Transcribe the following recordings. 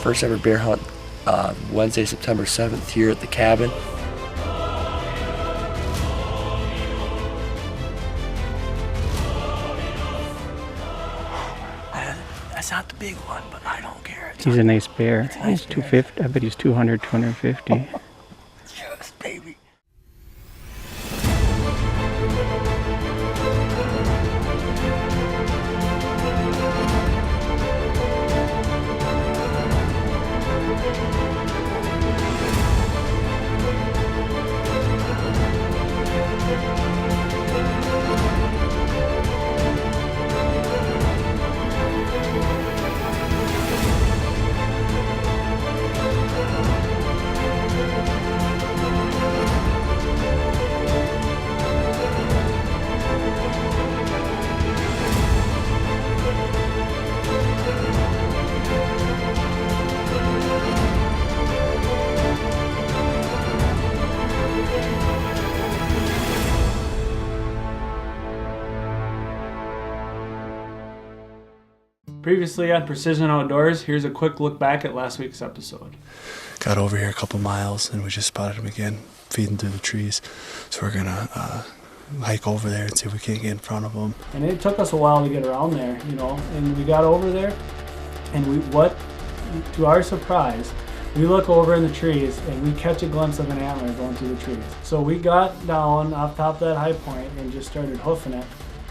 first ever bear hunt Wednesday, September 7th here at the cabin. That's not the big one, but I don't care. He's a nice bear. It's a nice He's bear. 250. I bet he's 200, 250. Yes, baby. Previously on Precision Outdoors, here's a quick look back at last week's episode. Got over here a couple miles and we just spotted him again, feeding through the trees. So we're gonna hike over there and see if we can't get in front of him. And it took us a while to get around there, you know, and we got over there and to our surprise, we look over in the trees and we catch a glimpse of an antler going through the trees. So we got down off top of that high point and just started hoofing it.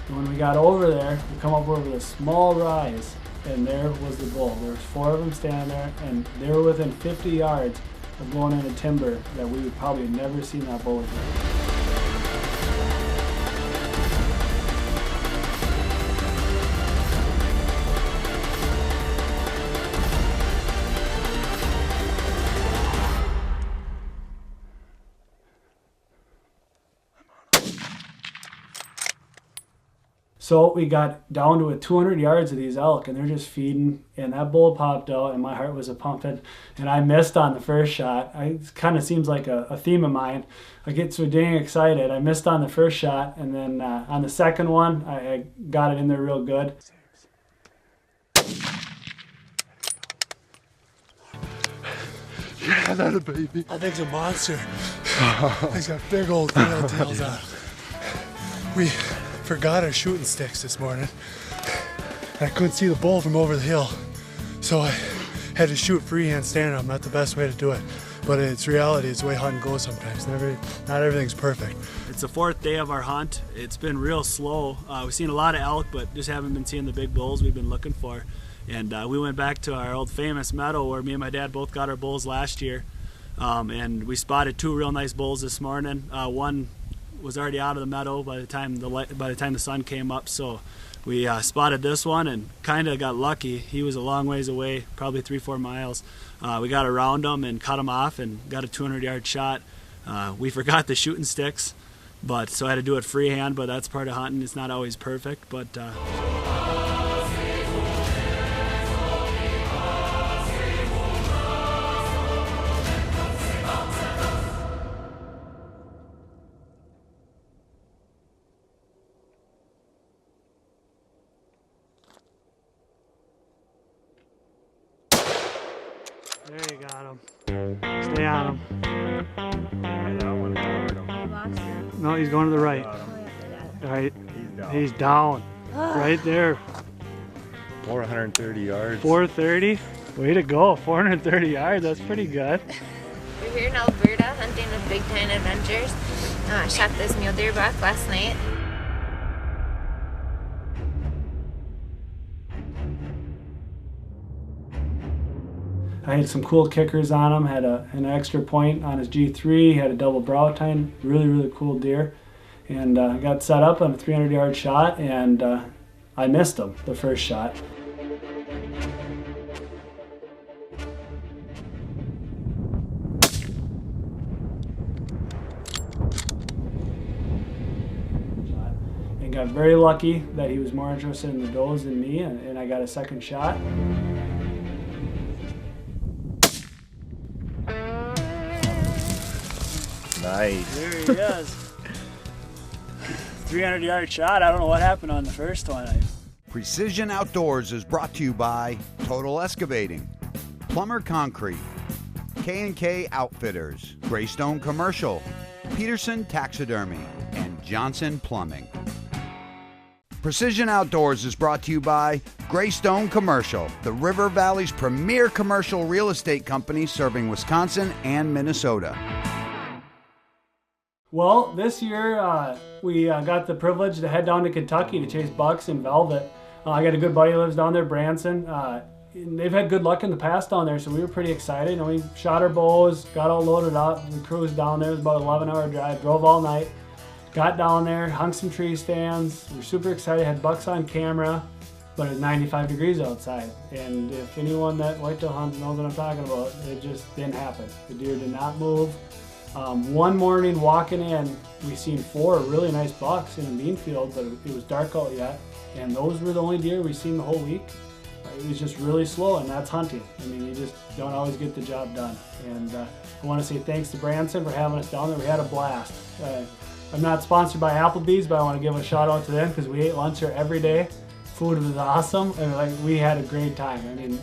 And when we got over there, we come up over this small rise, and there was the bull. There was 4 of them standing there, and they were within 50 yards of going into timber that we would probably never seen that bull again. So we got down to 200 yards of these elk, and they're just feeding, and that bull popped out, and my heart was a-pumping, and I missed on the first shot. It kind of seems like a theme of mine. I get so dang excited. I missed on the first shot, and then on the second one, I got it in there real good. Yeah, that's a baby. That thing's a monster. He's got big old tails on. We forgot our shooting sticks this morning. I couldn't see the bull from over the hill, so I had to shoot freehand standing up. Not the best way to do it, but it's reality. It's the way hunting goes sometimes. Not everything's perfect. It's the 4th day of our hunt. It's been real slow. We've seen a lot of elk, but just haven't been seeing the big bulls we've been looking for. And we went back to our old famous meadow where me and my dad both got our bulls last year. And we spotted 2 real nice bulls this morning. One was already out of the meadow by the time the sun came up, so we spotted this one and kind of got lucky. He was a long ways away, probably 3-4 miles. We got around him and cut him off and got a 200-yard shot. We forgot the shooting sticks, so I had to do it freehand, but that's part of hunting. It's not always perfect, but there you got him. Stay on him. No, he's going to the right. Right. He's down. Right there. 430 yards. 430. Way to go. 430 yards. That's pretty good. We're here in Alberta hunting with Big Time Adventures. I shot this mule deer buck last night. I had some cool kickers on him, had an extra point on his G3, had a double brow tine, really cool deer. And got set up on a 300-yard shot, and I missed him the first shot. And got very lucky that he was more interested in the does than me, and I got a second shot. Nice. There he is. 300-yard shot. I don't know what happened on the first one. Precision Outdoors is brought to you by Total Excavating. Plumber Concrete, K&K Outfitters, Greystone Commercial, Peterson Taxidermy, and Johnson Plumbing. Precision Outdoors is brought to you by Greystone Commercial, the River Valley's premier commercial real estate company serving Wisconsin and Minnesota. Well, this year we got the privilege to head down to Kentucky to chase bucks in velvet. I got a good buddy who lives down there, Branson. And they've had good luck in the past down there, so we were pretty excited. And we shot our bows, got all loaded up. We cruised down there. It was about an 11-hour drive, drove all night. Got down there, hung some tree stands. We were super excited, had bucks on camera, but it's 95 degrees outside. And if anyone that whitetail hunts knows what I'm talking about, it just didn't happen. The deer did not move. One morning walking in, we seen 4 really nice bucks in a bean field, but it was dark out yet. And those were the only deer we seen the whole week. It was just really slow, and that's hunting. I mean, you just don't always get the job done. And I want to say thanks to Branson for having us down there. We had a blast. I'm not sponsored by Applebee's, but I want to give a shout out to them because we ate lunch there every day. Food was awesome, and we had a great time. I mean,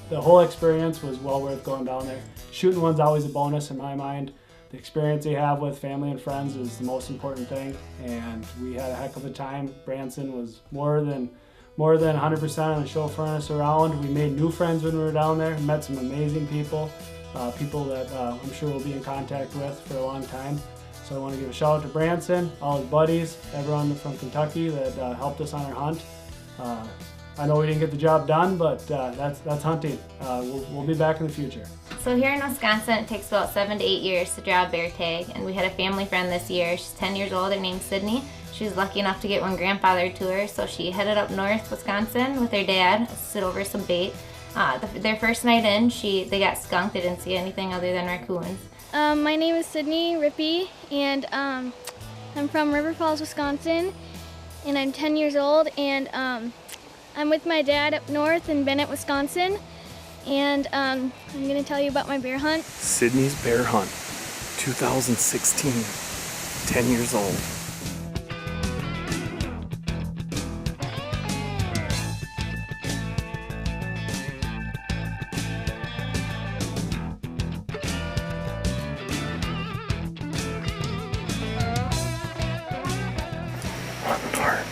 the whole experience was well worth going down there. Shooting one's always a bonus in my mind. The experience they have with family and friends is the most important thing, and we had a heck of a time. Branson was more than 100% on the show for us around. We made new friends when we were down there, met some amazing people, people that I'm sure we'll be in contact with for a long time. So I want to give a shout out to Branson, all his buddies, everyone from Kentucky that helped us on our hunt. I know we didn't get the job done, but that's hunting. We'll be back in the future. So here in Wisconsin, it takes about 7 to 8 years to draw a bear tag, and we had a family friend this year. She's 10 years old. Her name's Sydney. She was lucky enough to get one grandfathered to her, so she headed up north Wisconsin with her dad to sit over some bait. Their first night in, they got skunked. They didn't see anything other than raccoons. My name is Sydney Rippey, and I'm from River Falls, Wisconsin, and I'm 10 years old, and I'm with my dad up north in Bennett, Wisconsin, and I'm going to tell you about my bear hunt. Sydney's Bear Hunt, 2016, 10 years old.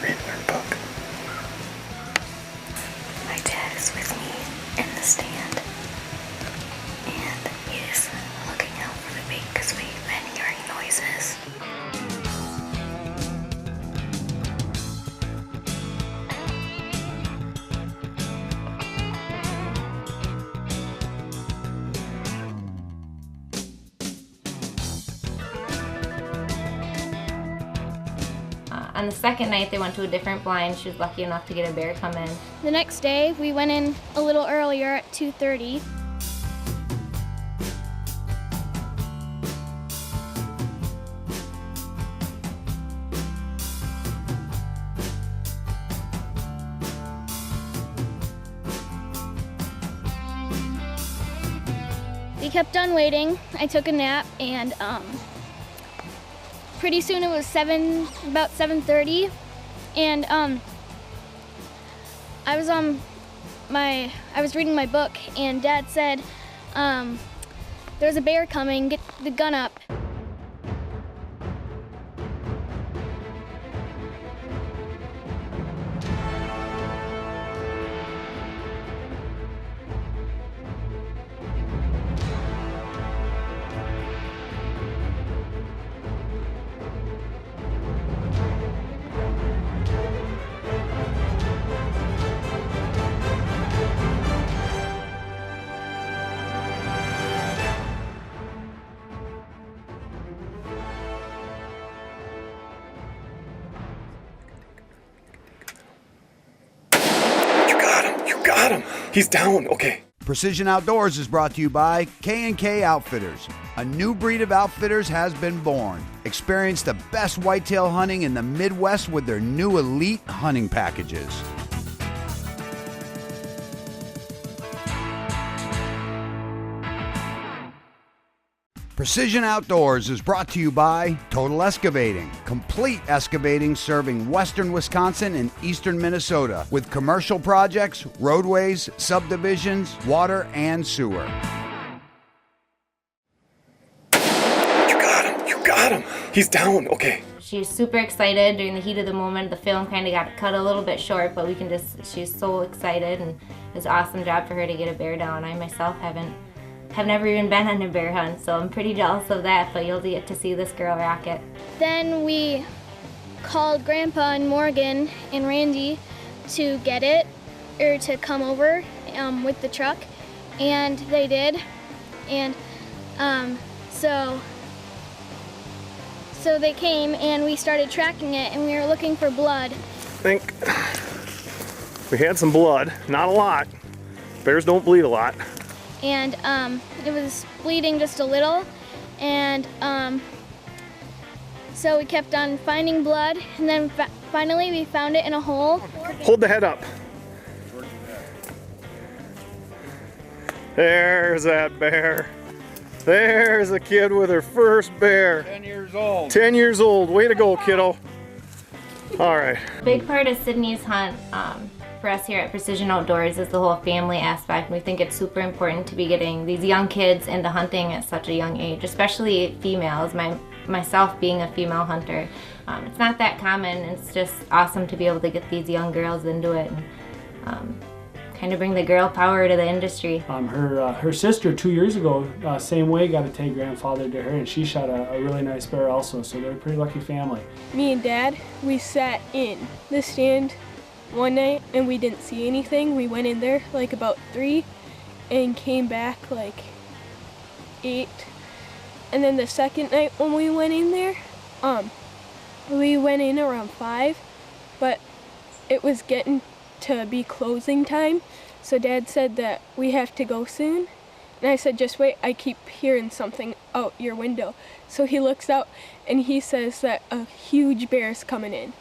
Reading her book. My dad is with me in the stand, and he is looking out for the bait because we've been hearing noises. On the second night, they went to a different blind. She was lucky enough to get a bear come in. The next day, we went in a little earlier at 2:30. We kept on waiting. I took a nap, and pretty soon it was about 7:30, and I was reading my book, and Dad said there's a bear coming, get the gun up. Got him! He's down! Okay. Precision Outdoors is brought to you by K&K Outfitters. A new breed of outfitters has been born. Experience the best whitetail hunting in the Midwest with their new elite hunting packages. Precision Outdoors is brought to you by Total Excavating. Complete excavating serving western Wisconsin and eastern Minnesota with commercial projects, roadways, subdivisions, water, and sewer. You got him. He's down. Okay. She's super excited during the heat of the moment. The film kind of got cut a little bit short, but she's so excited, and it's an awesome job for her to get a bear down. I myself have never even been on a bear hunt, so I'm pretty jealous of that, but you'll get to see this girl rock it. Then we called Grandpa and Morgan and Randy to get it, or to come over with the truck, and they did. And so they came and we started tracking it, and we were looking for blood. I think we had some blood, not a lot. Bears don't bleed a lot. And it was bleeding just a little, and so we kept on finding blood, and then finally we found it in a hole. Hold the head up. There's that bear. There's a kid with her first bear. 10 years old. 10 years old. Way to go, kiddo. All right. A big part of Sydney's hunt for us here at Precision Outdoors is the whole family aspect. We think it's super important to be getting these young kids into hunting at such a young age, especially females. Myself being a female hunter, it's not that common. It's just awesome to be able to get these young girls into it and kind of bring the girl power to the industry. Her sister 2 years ago, same way, got a tag grandfather to her, and she shot a really nice bear also, so they're a pretty lucky family. Me and Dad, we sat in the stand one night and we didn't see anything. We went in there like about 3 and came back like 8. And then the second night when we went in there, we went in around 5, but it was getting to be closing time, so Dad said that we have to go soon, and I said just wait, I keep hearing something out your window. So he looks out and he says that a huge bear is coming in.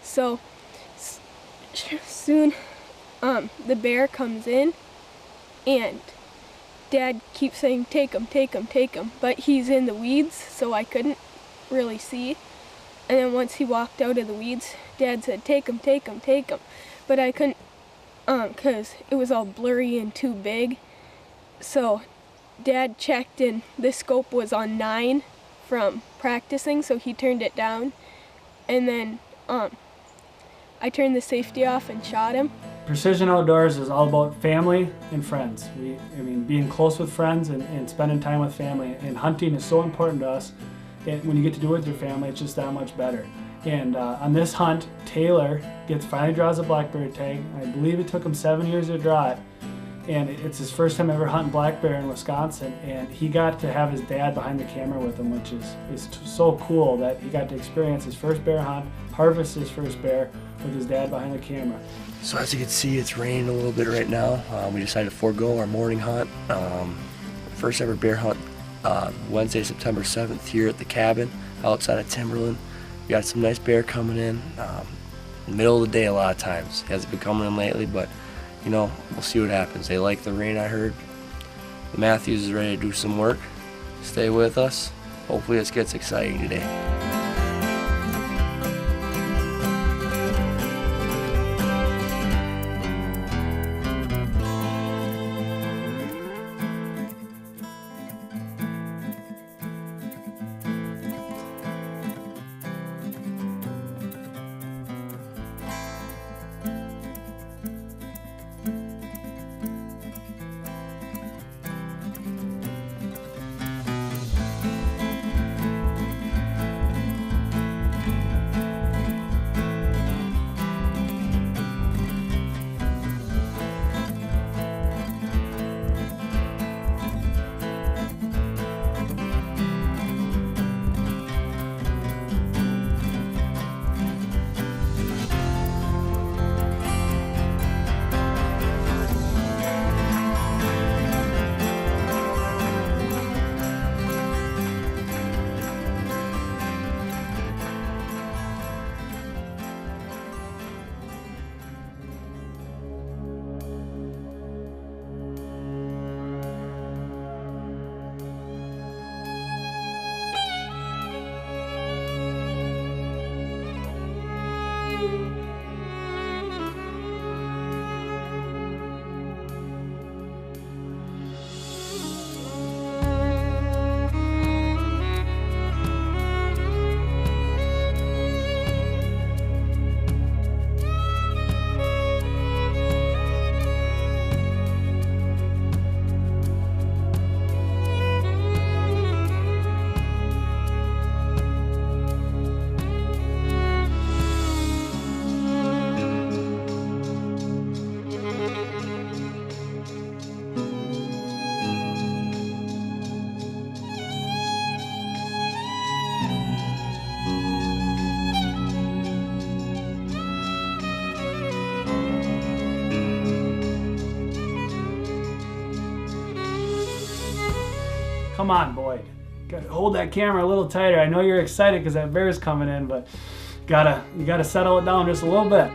So soon the bear comes in, and Dad keeps saying take him, take him, take him, but he's in the weeds, so I couldn't really see. And then once he walked out of the weeds, Dad said take him, take him, take him. But I couldn't, because it was all blurry and too big. So Dad checked, and the scope was on 9 from practicing, so he turned it down. And then I turned the safety off and shot him. Precision Outdoors is all about family and friends. Being close with friends and spending time with family. And hunting is so important to us. And when you get to do it with your family, it's just that much better. And on this hunt, Taylor finally draws a black bear tag. I believe it took him 7 years to draw it. And it's his first time ever hunting black bear in Wisconsin. And he got to have his dad behind the camera with him, which is so cool that he got to experience his first bear hunt, harvest his first bear with his dad behind the camera. So as you can see, it's raining a little bit right now. We decided to forego our morning hunt. First ever bear hunt Wednesday, September 7th here at the cabin outside of Timberland. We got some nice bear coming in, middle of the day a lot of times. He hasn't been coming in lately, but you know, we'll see what happens. They like the rain, I heard. The Matthews is ready to do some work. Stay with us. Hopefully this gets exciting today. on, Boyd. Hold that camera a little tighter. I know you're excited because that bear's coming in, but you gotta settle it down just a little bit.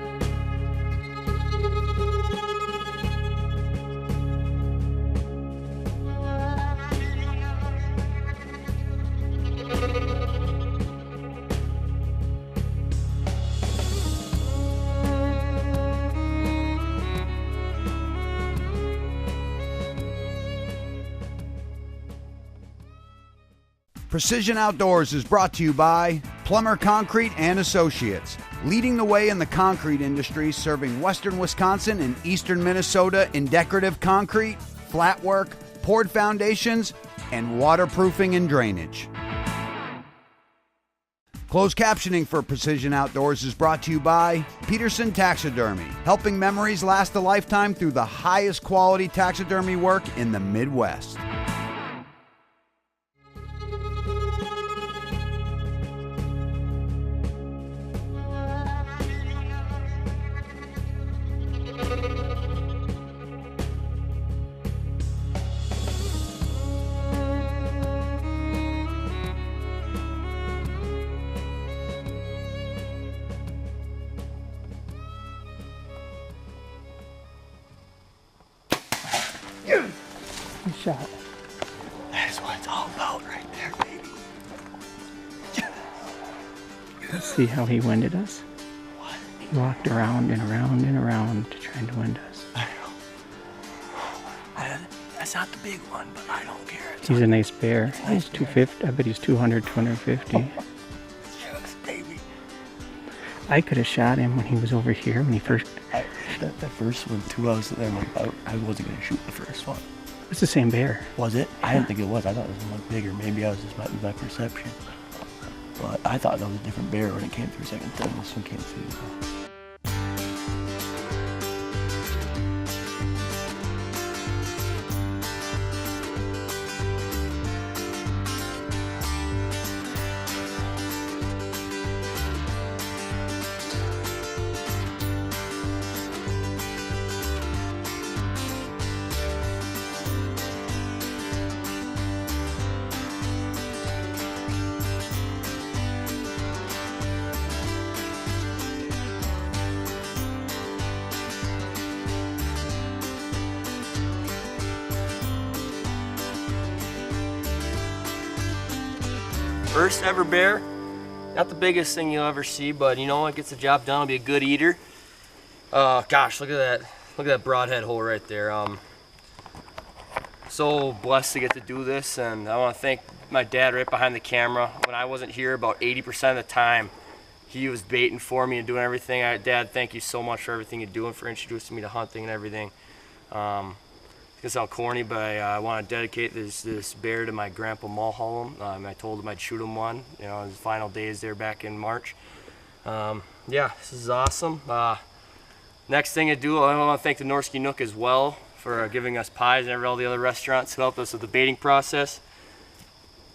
Precision Outdoors is brought to you by Plummer Concrete and Associates, leading the way in the concrete industry, serving western Wisconsin and eastern Minnesota in decorative concrete, flat work, poured foundations, and waterproofing and drainage. Closed captioning for Precision Outdoors is brought to you by Peterson Taxidermy, helping memories last a lifetime through the highest quality taxidermy work in the Midwest. Good shot. That's what it's all about right there, baby. Let's see how he winded us. What? He walked around and around and around to try to wind us. I know. That's not the big one, but I don't care. He's a nice bear. He's 250. I bet he's 200, 250. Yes, baby. I could have shot him when he was over here when he first. That first one too, I was there. I wasn't gonna shoot the first one. It's the same bear. Was it? I didn't think it was. I thought it was much bigger. Maybe I was just my perception. But I thought that was a different bear when it came through second time. This one came through. First ever bear, not the biggest thing you'll ever see, but you know what, gets the job done. It'll be a good eater. Gosh, look at that broadhead hole right there. So blessed to get to do this, and I want to thank my dad right behind the camera. When I wasn't here, about 80% of the time, he was baiting for me and doing everything. Dad, thank you so much for everything you're doing, for introducing me to hunting and everything. It's sound corny, but I want to dedicate this bear to my grandpa Mulholland. I told him I'd shoot him one, you know, his final days there back in March. Yeah, this is awesome. Next thing I do, I want to thank the Norski Nook as well for giving us pies and all the other restaurants who helped us with the baiting process.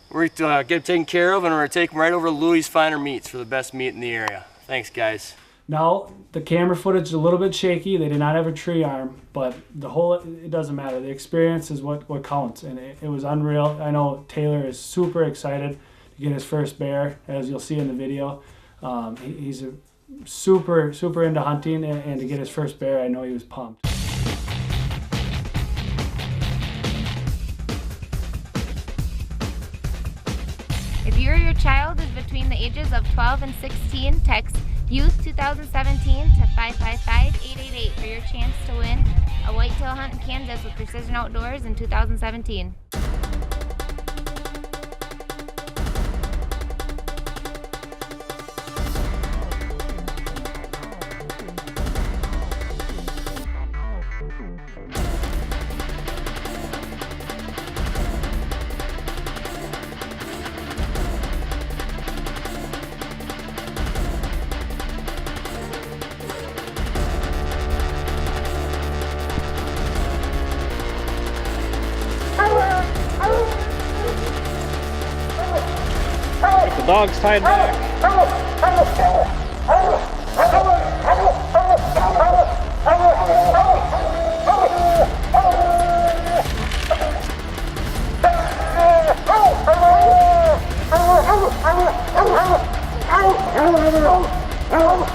We're going to get them taken care of, and we're going to take them right over to Louis' Finer Meats for the best meat in the area. Thanks, guys. Now, the camera footage is a little bit shaky. They did not have a tree arm, but it doesn't matter. The experience is what counts, and it was unreal. I know Taylor is super excited to get his first bear, as you'll see in the video. He's super into hunting, and to get his first bear, I know he was pumped. If you or your child is between the ages of 12 and 16, text Youth 2017 to 555-888 for your chance to win a whitetail hunt in Kansas with Precision Outdoors in 2017. The dog's tied back. Oh!